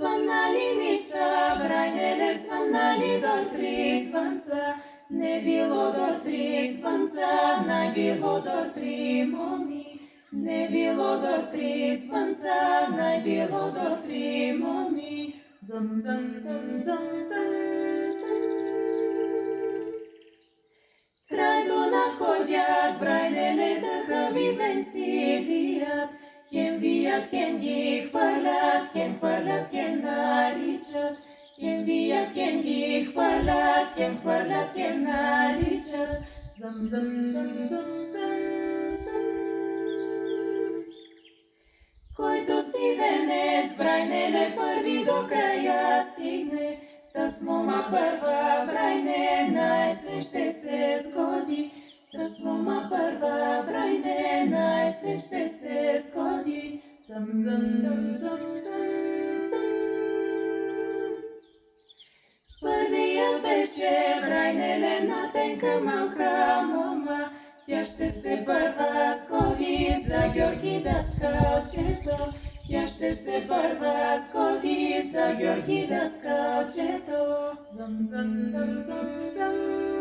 Звъннали ми са брайнеле, звъннали до три звънца. Не било до три звънца, най било до три моми. Не било до три звънца, най било до три моми. Зъм, зъм, зъм, зъм, зъм, зъм. Край Дунав ходят брайнеле, дъхави венци вият. Хем вият, хем ги хвърлят, хем наричат. Хем вият, хем ги хвърлят, хем наричат. Зъм, зъм, зъм, зъм, зъм, зъм. Който си венец, брайнеле, първи до края стигне. Тъс мома първа, брайне, на есен ще се сгоди. Тъс мома първа, брайне, на есен ще се сгоди. Зъм, зъм, зъм, зъм, зъм, зъм. Първият беше брайнеле, напенка малка мома. Тя ще се първа сгоди за Георги да скачето. Тя ще се първа сгоди за Георги да скачето. Зъм, зъм, зъм, зъм, зъм.